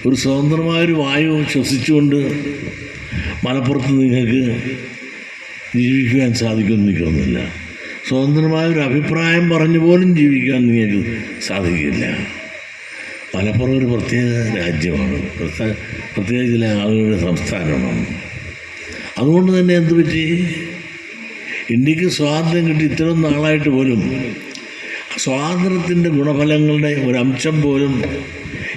ഒരു സ്വതന്ത്രമായൊരു വായു ശ്വസിച്ചുകൊണ്ട് മലപ്പുറത്ത് നിങ്ങൾക്ക് ജീവിക്കുവാൻ സാധിക്കുമെന്ന് എനിക്ക് തോന്നുന്നില്ല. സ്വതന്ത്രമായൊരു അഭിപ്രായം പറഞ്ഞു പോലും ജീവിക്കാൻ നിങ്ങൾക്ക് സാധിക്കില്ല. മലപ്പുറം ഒരു പ്രത്യേക രാജ്യമാണ്, പ്രത്യേക ചില ആളുകളുടെ സംസ്ഥാനമാണ്. അതുകൊണ്ട് തന്നെ എന്ത് പറ്റി, ഇന്ത്യക്ക് സ്വാതന്ത്ര്യം കിട്ടി ഇത്രയും നാളായിട്ട് പോലും സ്വാതന്ത്ര്യത്തിൻ്റെ ഗുണഫലങ്ങളുടെ ഒരംശം പോലും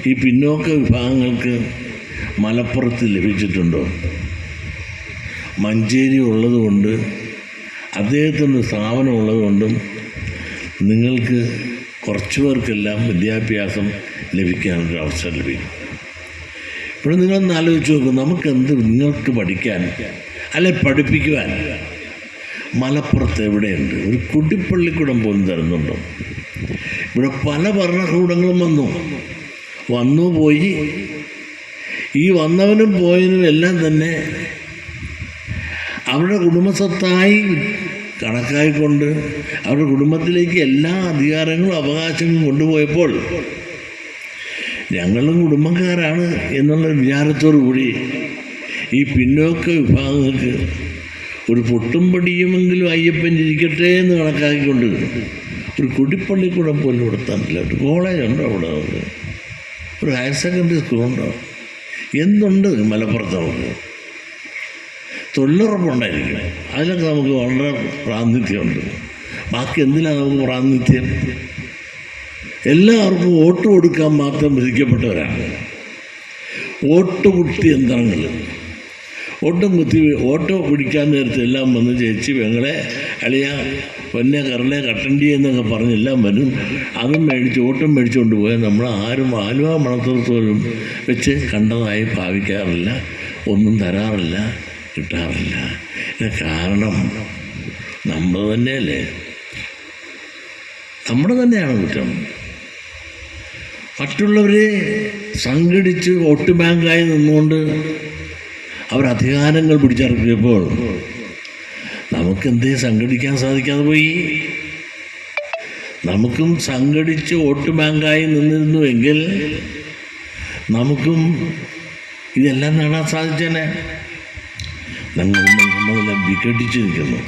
ഈ പിന്നോക്ക വിഭാഗങ്ങൾക്ക് മലപ്പുറത്ത് ലഭിച്ചിട്ടുണ്ടോ? മഞ്ചേരി ഉള്ളതുകൊണ്ട്, അദ്ദേഹത്തിൻ്റെ സ്ഥാപനം ഉള്ളതുകൊണ്ടും നിങ്ങൾക്ക് കുറച്ച് പേർക്കെല്ലാം വിദ്യാഭ്യാസം ലഭിക്കാനൊരു അവസരം ലഭിക്കും. ഇവിടെ നിങ്ങളൊന്ന് ആലോചിച്ച് നോക്കും, നമുക്കെന്ത് നിങ്ങൾക്ക് പഠിക്കാൻ അല്ലെ പഠിപ്പിക്കുവാൻ മലപ്പുറത്ത് എവിടെയുണ്ട്? ഒരു കുട്ടിപ്പള്ളിക്കൂടം പോലും തരുന്നുണ്ടോ? ഇവിടെ പല ഭരണകൂടങ്ങളും വന്നു പോയി. ഈ വന്നവനും പോയതിനും എല്ലാം തന്നെ അവരുടെ കുടുംബസ്വത്തായി കണക്കായിക്കൊണ്ട് അവരുടെ കുടുംബത്തിലേക്ക് എല്ലാ അധികാരങ്ങളും അവകാശങ്ങളും കൊണ്ടുപോയപ്പോൾ ഞങ്ങളും കുടുംബക്കാരാണ് എന്നുള്ള വിചാരത്തോടു കൂടി ഈ പിന്നോക്ക വിഭാഗങ്ങൾക്ക് ഒരു പൊട്ടും പടിയുമെങ്കിലും അയ്യപ്പൻ ഇരിക്കട്ടെ എന്ന് കണക്കാക്കിക്കൊണ്ട് ഒരു കുടിപ്പള്ളിക്കൂടം പോലും കൊടുത്താനില്ല. ഒരു കോളേജുണ്ടോ അവിടെ? ഒരു ഹയർ സെക്കൻഡറി സ്കൂളുണ്ടോ? എന്തുണ്ട് മലപ്പുറത്ത്? നമുക്ക് തൊഴിലുറപ്പുണ്ടായിരിക്കണം, അതിലൊക്കെ നമുക്ക് വളരെ പ്രാതിനിധ്യമുണ്ട്. ബാക്കി എന്തിനാണ് നമുക്ക് പ്രാതിനിധ്യം? എല്ലാവർക്കും വോട്ട് കൊടുക്കാൻ മാത്രം വിധിക്കപ്പെട്ടവരാണ്. വോട്ട് കുത്തി യന്ത്രങ്ങൾ ഓട്ടോ പിടിക്കാൻ നേരത്തെ എല്ലാം വന്ന് ചേച്ചി പെങ്ങളെ അളിയ പൊന്നെ കരളെ കട്ടണ്ടി എന്നൊക്കെ പറഞ്ഞെല്ലാം വരും. അതും മേടിച്ച് ഓട്ടം മേടിച്ചുകൊണ്ട് പോയാൽ നമ്മൾ ആരും ആലുവ മണത്തോളം വെച്ച് കണ്ടതായി ഭാവിക്കാറില്ല, ഒന്നും തരാറില്ല, കിട്ടാറില്ല. കാരണം നമ്മൾ തന്നെയല്ലേ, നമ്മുടെ തന്നെയാണ് കുറ്റം. മറ്റുള്ളവരെ സംഘടിച്ച് വോട്ട് ബാങ്കായി നിന്നുകൊണ്ട് അവരധികാരങ്ങൾ പിടിച്ചിറക്കിയപ്പോൾ നമുക്കെന്തേ സംഘടിക്കാൻ സാധിക്കാതെ പോയി? നമുക്കും സംഘടിച്ച് വോട്ട് ബാങ്കായി നിന്നിരുന്നുവെങ്കിൽ നമുക്കും ഇതെല്ലാം നേടാൻ സാധിച്ചേനെ. നമ്മളെല്ലാം വിഘടിച്ച് നിൽക്കുന്നു.